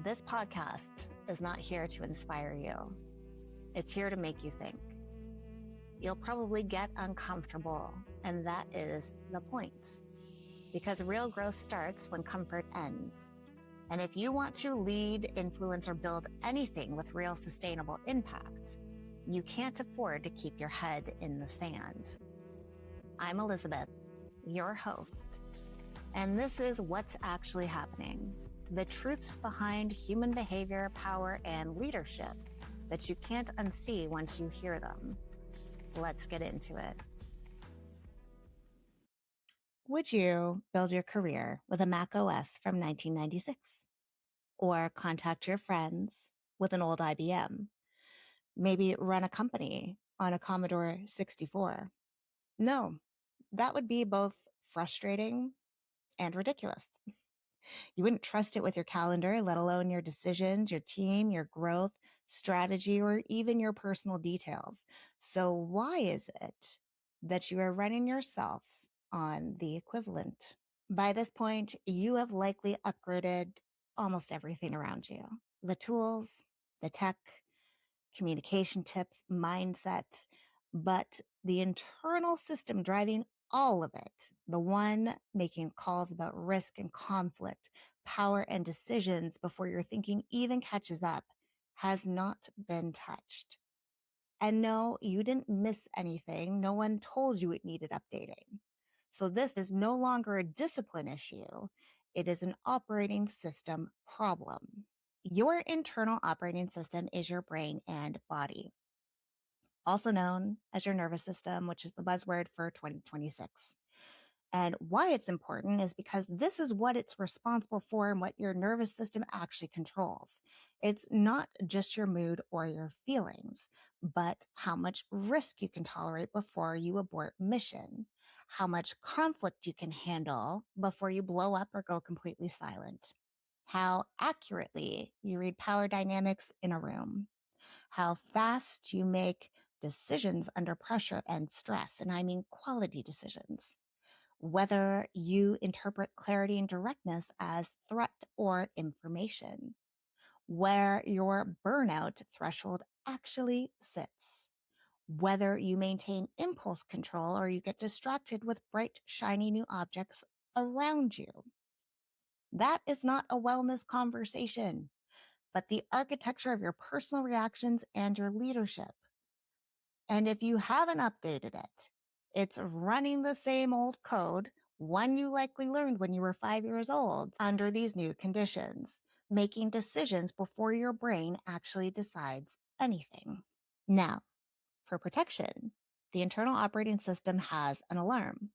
This podcast is not here to inspire you. It's here to make you think. You'll probably get uncomfortable, and that is the point. Because real growth starts when comfort ends. And if you want to lead, influence, or build anything with real sustainable impact, you can't afford to keep your head in the sand. I'm Elizabeth, your host, and this is What's Actually Happening, the truths behind human behavior, power, and leadership that you can't unsee once you hear them. Let's get into it. Would you build your career with a Mac OS from 1996? Or contact your friends with an old IBM? Maybe run a company on a Commodore 64? No, that would be both frustrating and ridiculous. You wouldn't trust it with your calendar, let alone your decisions, your team, your growth, strategy, or even your personal details. So why is it that you are running yourself on the equivalent? By this point, you have likely upgraded almost everything around you. The tools, the tech, communication tips, mindset, but the internal system driving all of it, the one making calls about risk and conflict, power and decisions before your thinking even catches up, has not been touched. And no, you didn't miss anything. No one told you it needed updating. So this is no longer a discipline issue. It is an operating system problem. Your internal operating system is your brain and body, also known as your nervous system, which is the buzzword for 2026. And why it's important is because this is what it's responsible for and what your nervous system actually controls. It's not just your mood or your feelings, but how much risk you can tolerate before you abort mission, how much conflict you can handle before you blow up or go completely silent, how accurately you read power dynamics in a room, how fast you make decisions under pressure and stress, and I mean quality decisions, whether you interpret clarity and directness as threat or information, where your burnout threshold actually sits, whether you maintain impulse control or you get distracted with bright, shiny new objects around you. That is not a wellness conversation, but the architecture of your personal reactions and your leadership. And if you haven't updated it, it's running the same old code, one you likely learned when you were 5 years old, under these new conditions, making decisions before your brain actually decides anything. Now, for protection, the internal operating system has an alarm.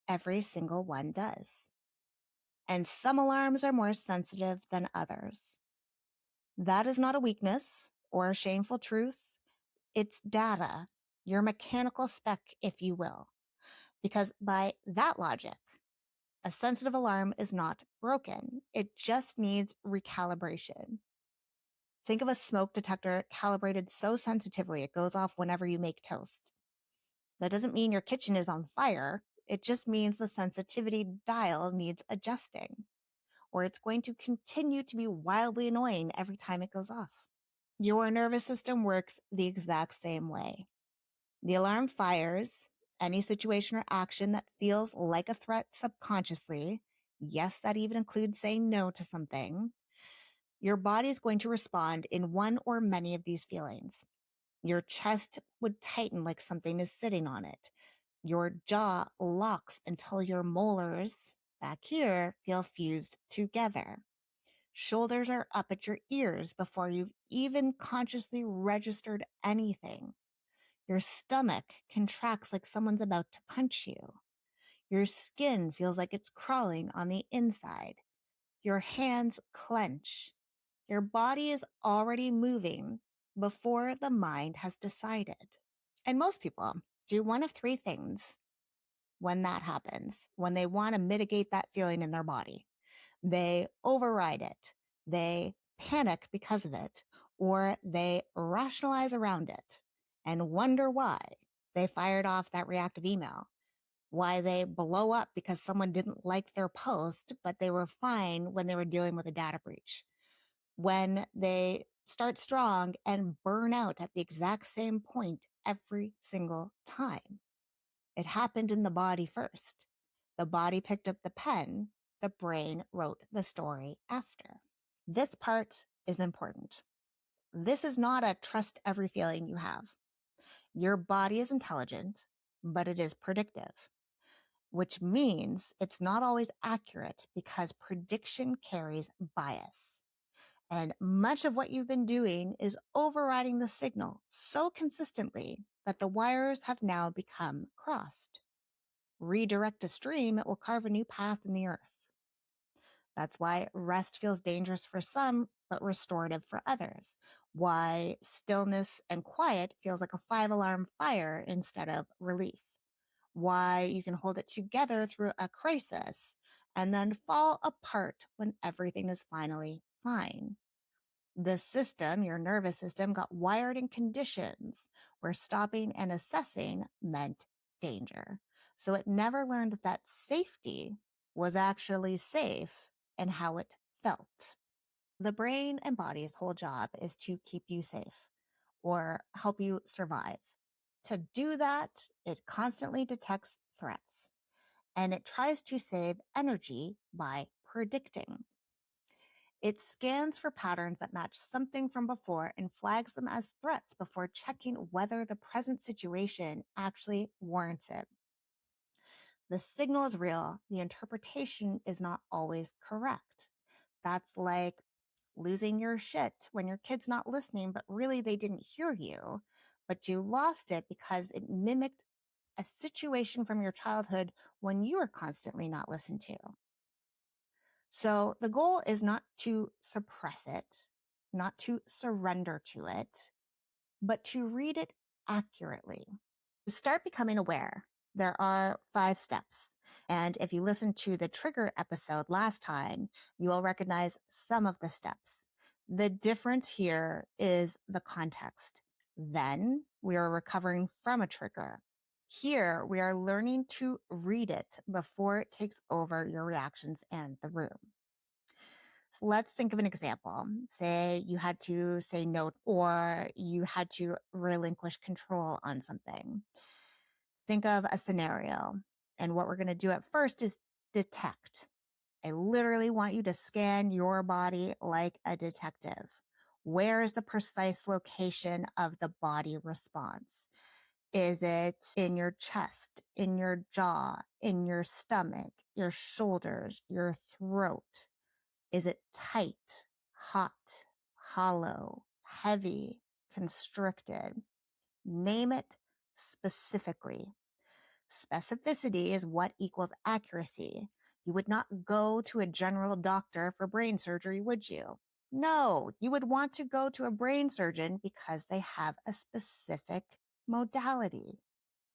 Every single one does. And some alarms are more sensitive than others. That is not a weakness or a shameful truth. It's data, your mechanical spec, if you will. Because by that logic, a sensitive alarm is not broken. It just needs recalibration. Think of a smoke detector calibrated so sensitively it goes off whenever you make toast. That doesn't mean your kitchen is on fire. It just means the sensitivity dial needs adjusting, or it's going to continue to be wildly annoying every time it goes off. Your nervous system works the exact same way. The alarm fires any situation or action that feels like a threat subconsciously. Yes, that even includes saying no to something. Your body is going to respond in one or many of these feelings. Your chest would tighten like something is sitting on it. Your jaw locks until your molars back here feel fused together. Shoulders are up at your ears before you've even consciously registered anything. Your stomach contracts like someone's about to punch you. Your skin feels like it's crawling on the inside. Your hands clench. Your body is already moving before the mind has decided. And most people do one of three things when that happens, when they want to mitigate that feeling in their body. They override it. They panic because of it, or they rationalize around it and wonder why they fired off that reactive email, why they blow up because someone didn't like their post, but they were fine when they were dealing with a data breach, when they start strong and burn out at the exact same point every single time. It happened in the body first. The body picked up the pen, the brain wrote the story after. This part is important. This is not a trust every feeling you have. Your body is intelligent, but it is predictive, which means it's not always accurate because prediction carries bias. And much of what you've been doing is overriding the signal so consistently that the wires have now become crossed. Redirect a stream, it will carve a new path in the earth. That's why rest feels dangerous for some, but restorative for others. Why stillness and quiet feels like a 5-alarm fire instead of relief. Why you can hold it together through a crisis and then fall apart when everything is finally fine. The system, your nervous system, got wired in conditions where stopping and assessing meant danger. So it never learned that safety was actually safe and how it felt. The brain and body's whole job is to keep you safe or help you survive. To do that, it constantly detects threats and it tries to save energy by predicting. It scans for patterns that match something from before and flags them as threats before checking whether the present situation actually warrants it. The signal is real. The interpretation is not always correct. That's like losing your shit when your kid's not listening, but really they didn't hear you, but you lost it because it mimicked a situation from your childhood when you were constantly not listened to. So the goal is not to suppress it, not to surrender to it, but to read it accurately. Start becoming aware. There are 5 steps. And if you listen to the trigger episode last time, you will recognize some of the steps. The difference here is the context. Then we are recovering from a trigger. Here we are learning to read it before it takes over your reactions and the room. So let's think of an example. Say you had to say no or you had to relinquish control on something. Think of a scenario. And what we're going to do at first is detect. I literally want you to scan your body like a detective. Where is the precise location of the body response? Is it in your chest, in your jaw, in your stomach, your shoulders, your throat? Is it tight, hot, hollow, heavy, constricted? Name it specifically. Specificity is what equals accuracy. You would not go to a general doctor for brain surgery, would you? No, you would want to go to a brain surgeon because they have a specific modality.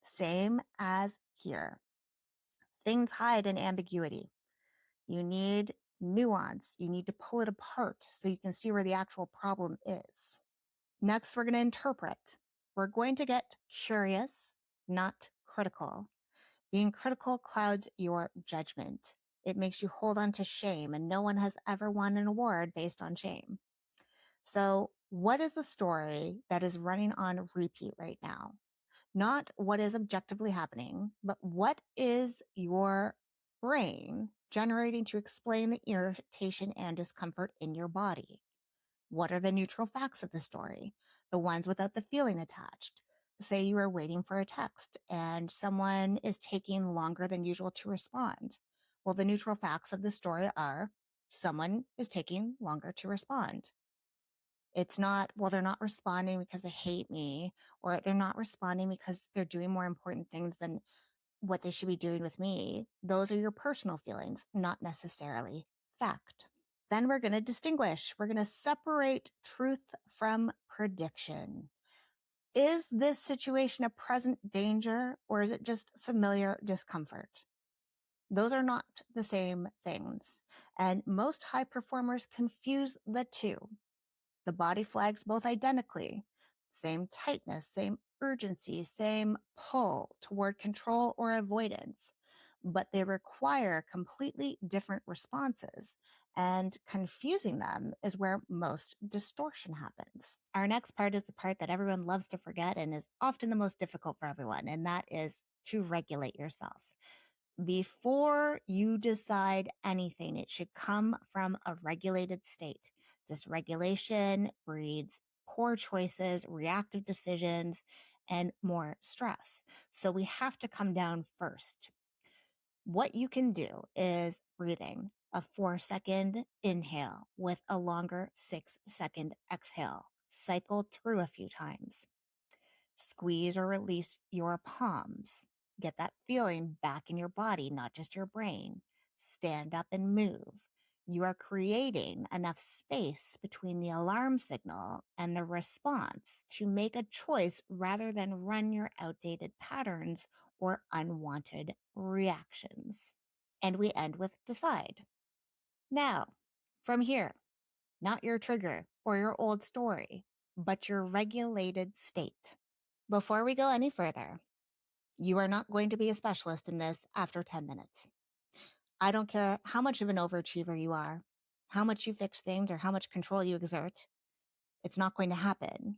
Same as here. Things hide in ambiguity. You need nuance. You need to pull it apart so you can see where the actual problem is. Next, we're going to interpret. We're going to get curious, not critical. Being critical clouds your judgment. It makes you hold on to shame, and no one has ever won an award based on shame. So, what is the story that is running on repeat right now? Not what is objectively happening, but what is your brain generating to explain the irritation and discomfort in your body? What are the neutral facts of the story? The ones without the feeling attached. Say you are waiting for a text and someone is taking longer than usual to respond. Well, the neutral facts of the story are someone is taking longer to respond. It's not, well, they're not responding because they hate me, or they're not responding because they're doing more important things than what they should be doing with me. Those are your personal feelings, not necessarily fact. Then we're going to distinguish. We're going to separate truth from prediction. Is this situation a present danger or is it just familiar discomfort? Those are not the same things. And most high performers confuse the two. The body flags both identically. Same tightness, same urgency, same pull toward control or avoidance. But they require completely different responses. And confusing them is where most distortion happens. Our next part is the part that everyone loves to forget and is often the most difficult for everyone, and that is to regulate yourself. Before you decide anything, it should come from a regulated state. Dysregulation breeds poor choices, reactive decisions, and more stress. So we have to come down first. What you can do is breathing, a 4-second inhale with a longer 6-second exhale. Cycle through a few times. Squeeze or release your palms. Get that feeling back in your body, not just your brain. Stand up and move. You are creating enough space between the alarm signal and the response to make a choice rather than run your outdated patterns or unwanted reactions. And we end with decide. Now, from here, not your trigger or your old story, but your regulated state. Before we go any further, you are not going to be a specialist in this after 10 minutes. I don't care how much of an overachiever you are, how much you fix things, or how much control you exert. It's not going to happen.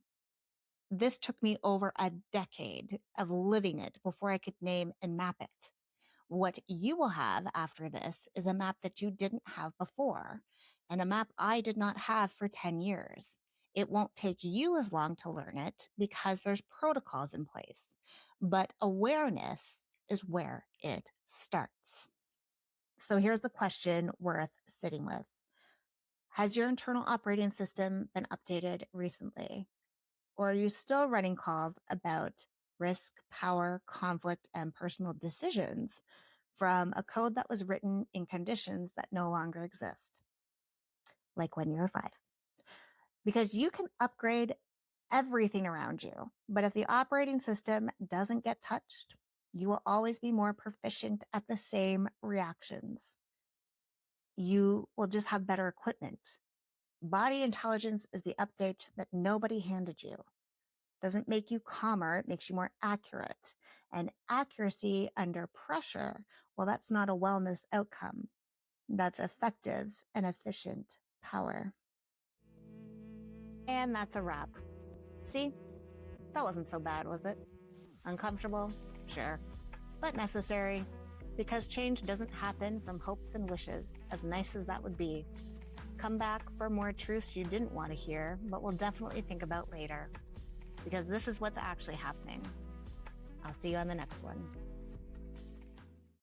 This took me over a decade of living it before I could name and map it. What you will have after this is a map that you didn't have before, and a map I did not have for 10 years. It won't take you as long to learn it because there's protocols in place, but awareness is where it starts. So here's the question worth sitting with. Has your internal operating system been updated recently? Or are you still running calls about risk, power, conflict, and personal decisions from a code that was written in conditions that no longer exist? Like when you were 5. Because you can upgrade everything around you, but if the operating system doesn't get touched, you will always be more proficient at the same reactions. You will just have better equipment. Body intelligence is the update that nobody handed you. Doesn't make you calmer, it makes you more accurate. And accuracy under pressure, well, that's not a wellness outcome. That's effective and efficient power. And that's a wrap. See, that wasn't so bad, was it? Uncomfortable? Sure. But necessary. Because change doesn't happen from hopes and wishes, as nice as that would be. Come back for more truths you didn't want to hear, but will definitely think about later. Because this is what's actually happening. I'll see you on the next one.